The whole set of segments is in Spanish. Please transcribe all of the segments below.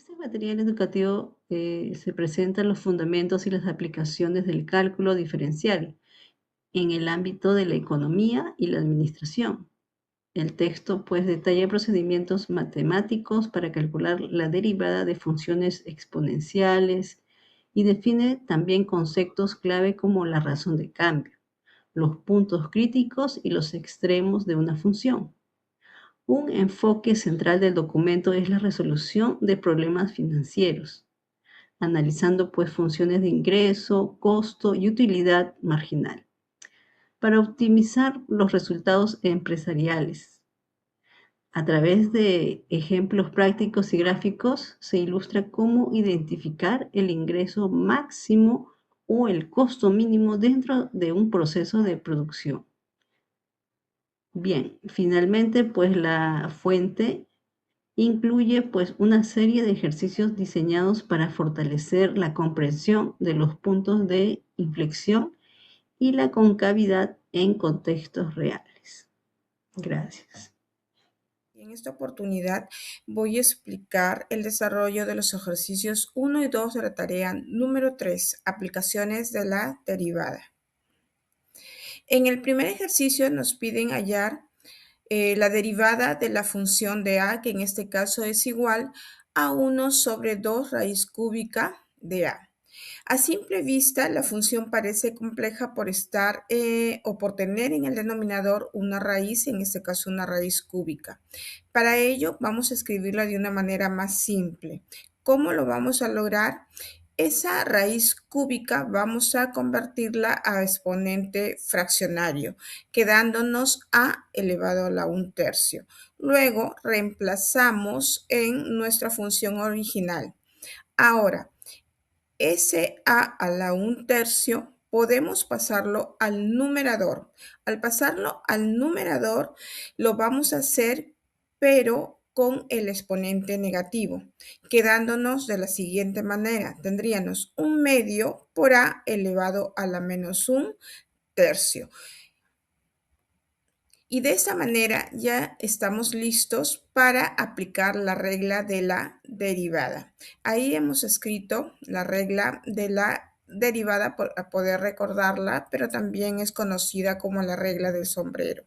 Este material educativo se presentan los fundamentos y las aplicaciones del cálculo diferencial en el ámbito de la economía y la administración. El texto pues detalla procedimientos matemáticos para calcular la derivada de funciones exponenciales y define también conceptos clave como la razón de cambio, los puntos críticos y los extremos de una función. Un enfoque central del documento es la resolución de problemas financieros, analizando pues funciones de ingreso, costo y utilidad marginal para optimizar los resultados empresariales. A través de ejemplos prácticos y gráficos se ilustra cómo identificar el ingreso máximo o el costo mínimo dentro de un proceso de producción. Bien, finalmente, pues la fuente incluye pues una serie de ejercicios diseñados para fortalecer la comprensión de los puntos de inflexión y la concavidad en contextos reales. Gracias. Y en esta oportunidad voy a explicar el desarrollo de los ejercicios 1 y 2 de la tarea número 3, aplicaciones de la derivada. En el primer ejercicio nos piden hallar la derivada de la función de a, que en este caso es igual a 1 sobre 2 raíz cúbica de a. A simple vista, la función parece compleja por estar o por tener en el denominador una raíz, en este caso una raíz cúbica. Para ello, vamos a escribirla de una manera más simple. ¿Cómo lo vamos a lograr? Esa raíz cúbica vamos a convertirla a exponente fraccionario, quedándonos a elevado a la 1/3. Luego reemplazamos en nuestra función original. Ahora, ese a la 1/3 podemos pasarlo al numerador. Al pasarlo al numerador lo vamos a hacer, pero con el exponente negativo, quedándonos de la siguiente manera. Tendríamos 1/2 por a elevado a la menos 1/3. Y de esta manera ya estamos listos para aplicar la regla de la derivada. Ahí hemos escrito la regla de la derivada para poder recordarla, pero también es conocida como la regla del sombrero.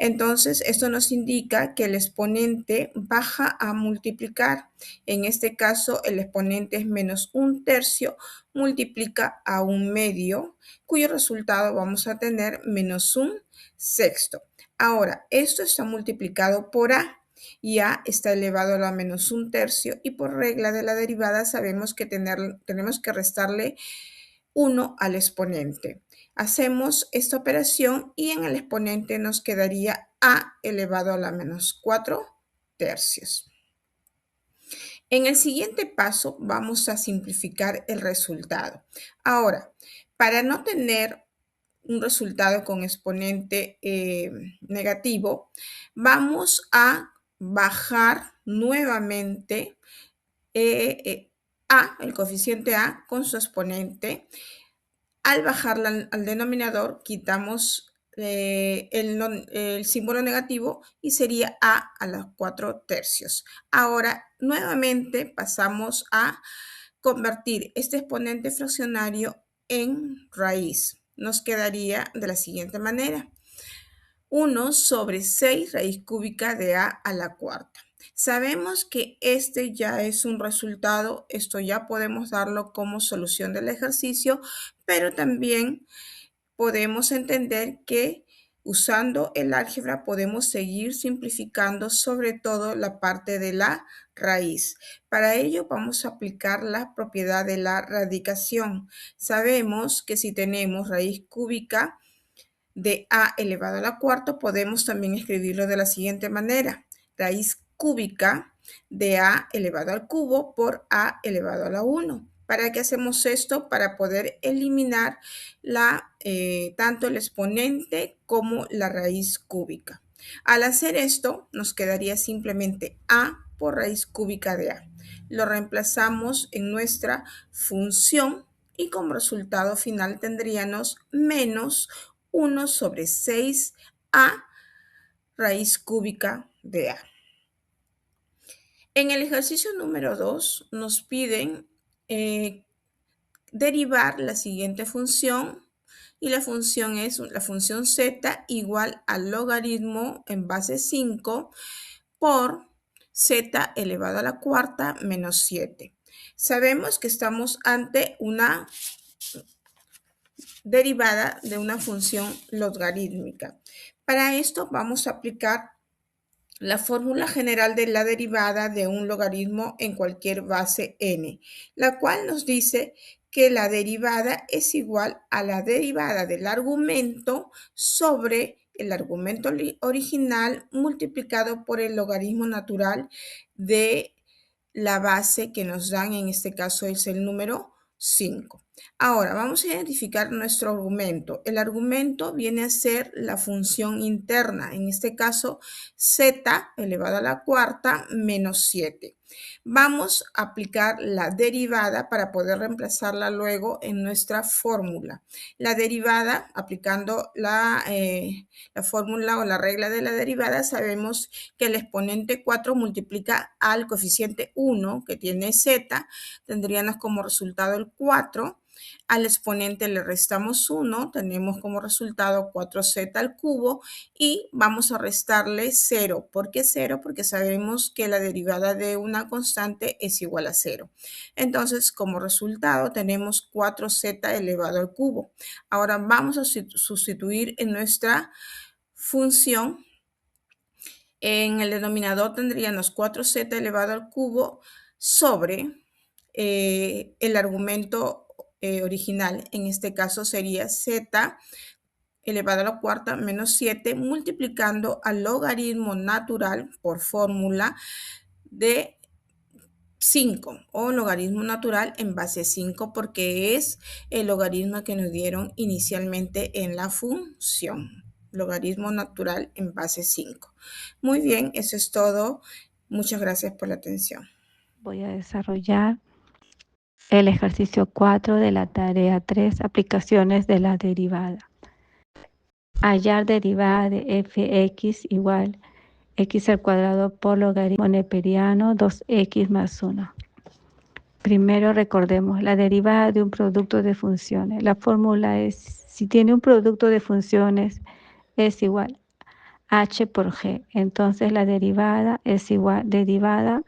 Entonces, esto nos indica que el exponente baja a multiplicar. En este caso, el exponente es menos 1/3, multiplica a 1/2, cuyo resultado vamos a tener menos 1/6. Ahora, esto está multiplicado por a y a está elevado a la menos 1/3 y por regla de la derivada sabemos que tenemos que restarle 1 al exponente. Hacemos esta operación y en el exponente nos quedaría a elevado a la menos 4/3. En el siguiente paso vamos a simplificar el resultado. Ahora, para no tener un resultado con exponente negativo, vamos a bajar nuevamente a, el coeficiente a con su exponente. Al bajarla al denominador, quitamos el símbolo negativo y sería a la 4/3. Ahora, nuevamente pasamos a convertir este exponente fraccionario en raíz. Nos quedaría de la siguiente manera. 1 sobre 6 raíz cúbica de a la 4. Sabemos que este ya es un resultado, esto ya podemos darlo como solución del ejercicio, pero también podemos entender que usando el álgebra podemos seguir simplificando sobre todo la parte de la raíz. Para ello vamos a aplicar la propiedad de la radicación. Sabemos que si tenemos raíz cúbica de a elevado a la cuarta, podemos también escribirlo de la siguiente manera. Raíz cúbica de a elevado al cubo por a elevado a la 1. ¿Para qué hacemos esto? Para poder eliminar tanto el exponente como la raíz cúbica. Al hacer esto, nos quedaría simplemente a por raíz cúbica de a. Lo reemplazamos en nuestra función y como resultado final tendríamos menos 1 sobre 6a raíz cúbica de a. En el ejercicio número 2 nos piden derivar la siguiente función, y la función es la función z igual al logaritmo en base 5 por z elevado a la cuarta menos 7. Sabemos que estamos ante una derivada de una función logarítmica. Para esto vamos a aplicar la fórmula general de la derivada de un logaritmo en cualquier base n, la cual nos dice que la derivada es igual a la derivada del argumento sobre el argumento original multiplicado por el logaritmo natural de la base que nos dan, en este caso es el número 5. Ahora vamos a identificar nuestro argumento. El argumento viene a ser la función interna, en este caso z elevado a la cuarta menos 7. Vamos a aplicar la derivada para poder reemplazarla luego en nuestra fórmula. La derivada, aplicando la fórmula o la regla de la derivada, sabemos que el exponente 4 multiplica al coeficiente 1 que tiene z, tendríamos como resultado el 4. Al exponente le restamos 1, tenemos como resultado 4z al cubo y vamos a restarle 0. ¿Por qué 0? Porque sabemos que la derivada de una constante es igual a 0. Entonces, como resultado tenemos 4z elevado al cubo. Ahora vamos a sustituir en nuestra función. En el denominador tendríamos 4z elevado al cubo sobre el argumento original. En este caso sería z elevado a la cuarta menos 7 multiplicando al logaritmo natural por fórmula de 5 o logaritmo natural en base 5 porque es el logaritmo que nos dieron inicialmente en la función. Logaritmo natural en base 5. Muy bien, eso es todo. Muchas gracias por la atención. Voy a desarrollar el ejercicio 4 de la tarea 3, aplicaciones de la derivada. Hallar derivada de fx igual x al cuadrado por logaritmo neperiano 2x más 1. Primero recordemos la derivada de un producto de funciones. La fórmula es, si tiene un producto de funciones, es igual h por g. Entonces la derivada es igual derivada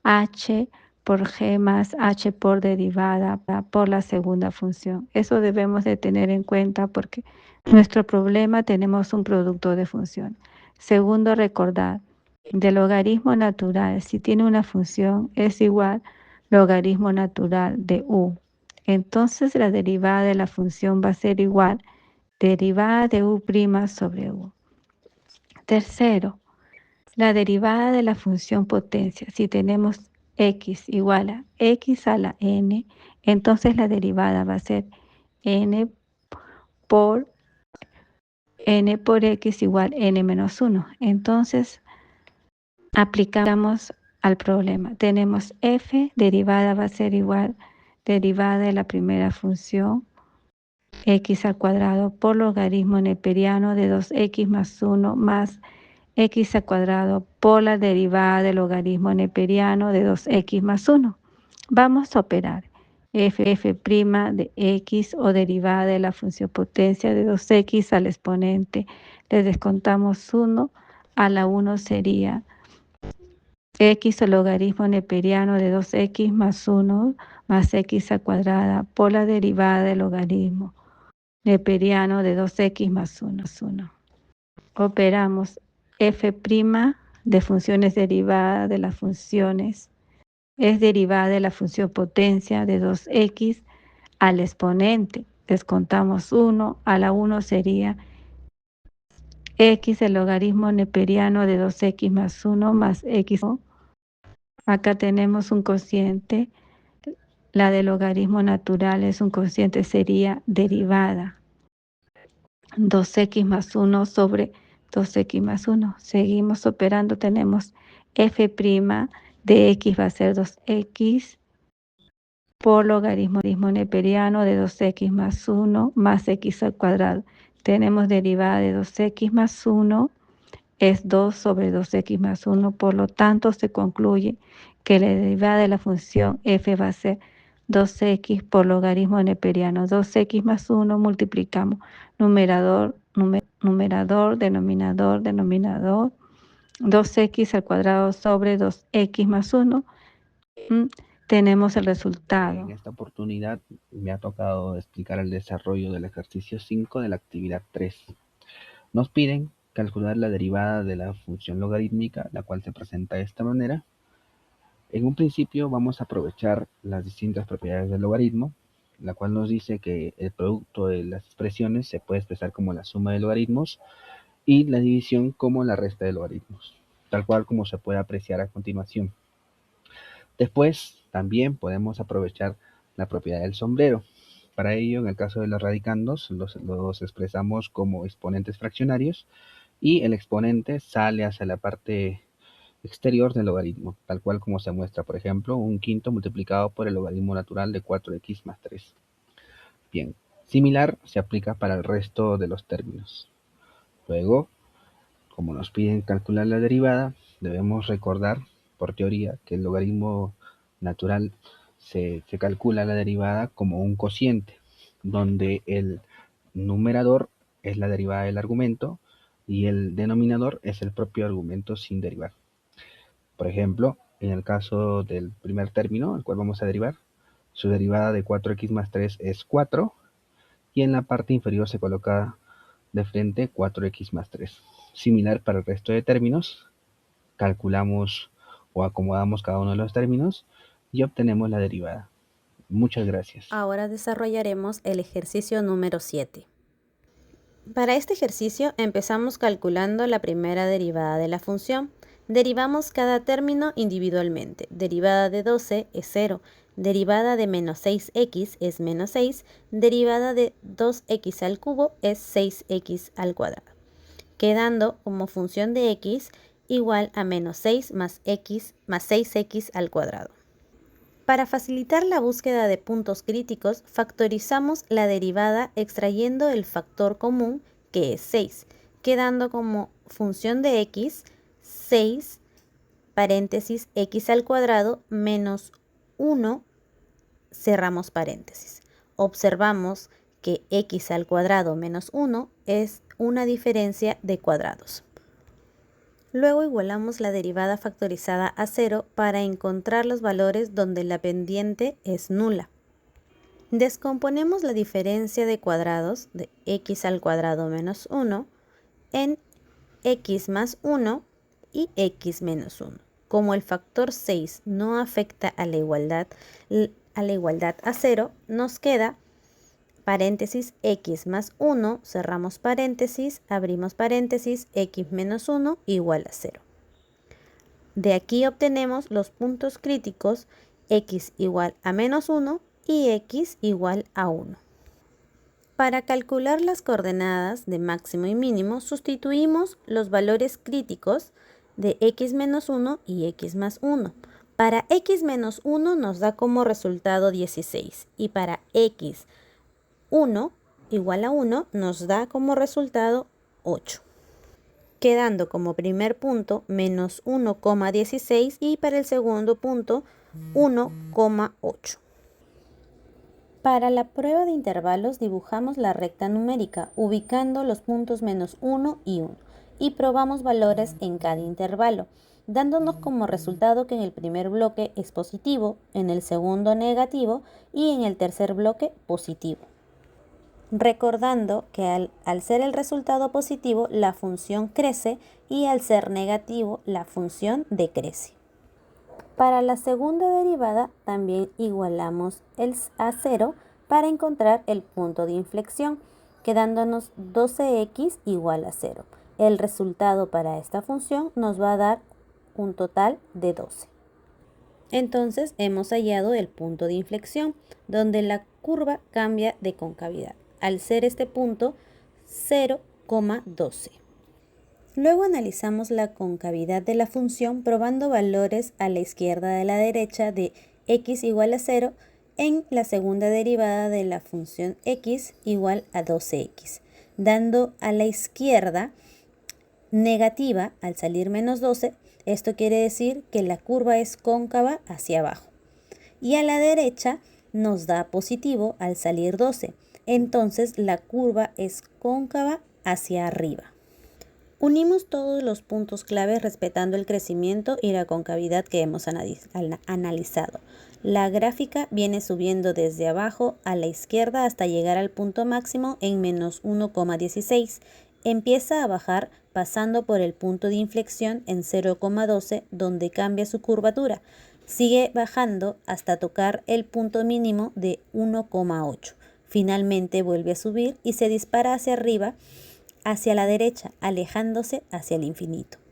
h por g más h por derivada por la segunda función. Eso debemos de tener en cuenta porque nuestro problema tenemos un producto de función. Segundo, recordar, del logaritmo natural, si tiene una función, es igual logaritmo natural de u. Entonces la derivada de la función va a ser igual derivada de u' sobre u. Tercero, la derivada de la función potencia. Si tenemos x igual a x a la n, entonces la derivada va a ser n por x igual n menos 1. Entonces, aplicamos al problema. Tenemos f, derivada va a ser igual derivada de la primera función, x al cuadrado por logaritmo neperiano de 2x más 1 más x al cuadrado por la derivada del logaritmo neperiano de 2x más 1. Vamos a operar f' de x o derivada de la función potencia de 2x al exponente. Le descontamos 1, a la 1 sería x o logaritmo neperiano de 2x más 1 más x al cuadrado por la derivada del logaritmo neperiano de 2x más 1. Operamos f' de funciones derivadas de las funciones es derivada de la función potencia de 2x al exponente. Descontamos 1, a la 1 sería x el logaritmo neperiano de 2x más 1 más x. Acá tenemos un cociente, la de logaritmo natural es un cociente, sería derivada 2x más 1 sobre 2x más 1. Seguimos operando, tenemos f' de x va a ser 2x por logaritmo neperiano de 2x más 1 más x al cuadrado. Tenemos derivada de 2x más 1, es 2 sobre 2x más 1. Por lo tanto, se concluye que la derivada de la función f va a ser 2x por logaritmo neperiano. 2x más 1 multiplicamos numerador, denominador. 2x al cuadrado sobre 2x más 1. Tenemos el resultado. En esta oportunidad me ha tocado explicar el desarrollo del ejercicio 5 de la actividad 3. Nos piden calcular la derivada de la función logarítmica, la cual se presenta de esta manera. En un principio vamos a aprovechar las distintas propiedades del logaritmo, la cual nos dice que el producto de las expresiones se puede expresar como la suma de logaritmos y la división como la resta de logaritmos, tal cual como se puede apreciar a continuación. Después también podemos aprovechar la propiedad del sombrero. Para ello, en el caso de los radicandos, los expresamos como exponentes fraccionarios y el exponente sale hacia la parte exterior del logaritmo, tal cual como se muestra, por ejemplo, un quinto multiplicado por el logaritmo natural de 4x más 3. Bien, similar se aplica para el resto de los términos. Luego, como nos piden calcular la derivada, debemos recordar, por teoría, que el logaritmo natural se calcula la derivada como un cociente, donde el numerador es la derivada del argumento y el denominador es el propio argumento sin derivar. Por ejemplo, en el caso del primer término, el cual vamos a derivar, su derivada de 4x más 3 es 4, y en la parte inferior se coloca de frente 4x más 3. Similar para el resto de términos, calculamos o acomodamos cada uno de los términos y obtenemos la derivada. Muchas gracias. Ahora desarrollaremos el ejercicio número 7. Para este ejercicio empezamos calculando la primera derivada de la función. Derivamos cada término individualmente. Derivada de 12 es 0. Derivada de menos 6x es menos 6. Derivada de 2x al cubo es 6x al cuadrado. Quedando como función de x igual a menos 6 más x más 6x al cuadrado. Para facilitar la búsqueda de puntos críticos, factorizamos la derivada extrayendo el factor común, que es 6, quedando como función de x 6 paréntesis x al cuadrado menos 1, cerramos paréntesis. Observamos que x al cuadrado menos 1 es una diferencia de cuadrados. Luego igualamos la derivada factorizada a 0 para encontrar los valores donde la pendiente es nula. Descomponemos la diferencia de cuadrados de x al cuadrado menos 1 en x más 1 y x menos 1. Como el factor 6 no afecta a la igualdad a 0, nos queda paréntesis x más 1, cerramos paréntesis, abrimos paréntesis, x menos 1 igual a 0. De aquí obtenemos los puntos críticos x igual a menos 1 y x igual a 1. Para calcular las coordenadas de máximo y mínimo, sustituimos los valores críticos de x menos 1 y x más 1. Para x menos 1 nos da como resultado 16 y para x 1 igual a 1 nos da como resultado 8, quedando como primer punto menos 1,16 y para el segundo punto 1,8. Para la prueba de intervalos dibujamos la recta numérica ubicando los puntos menos 1 y 1 y probamos valores en cada intervalo, dándonos como resultado que en el primer bloque es positivo, en el segundo negativo y en el tercer bloque positivo. Recordando que al ser el resultado positivo, la función crece y al ser negativo, la función decrece. Para la segunda derivada también igualamos a 0 para encontrar el punto de inflexión, quedándonos 12x igual a 0. El resultado para esta función nos va a dar un total de 12. Entonces hemos hallado el punto de inflexión, donde la curva cambia de concavidad, al ser este punto 0,12. Luego analizamos la concavidad de la función probando valores a la izquierda y a la derecha de x igual a 0 en la segunda derivada de la función x igual a 12x, dando a la izquierda negativa al salir menos 12, esto quiere decir que la curva es cóncava hacia abajo. Y a la derecha nos da positivo al salir 12, entonces la curva es cóncava hacia arriba. Unimos todos los puntos claves respetando el crecimiento y la concavidad que hemos analizado. La gráfica viene subiendo desde abajo a la izquierda hasta llegar al punto máximo en menos 1,16. Empieza a bajar pasando por el punto de inflexión en 0,12 donde cambia su curvatura. Sigue bajando hasta tocar el punto mínimo de 1,8. Finalmente vuelve a subir y se dispara hacia arriba, hacia la derecha, alejándose hacia el infinito.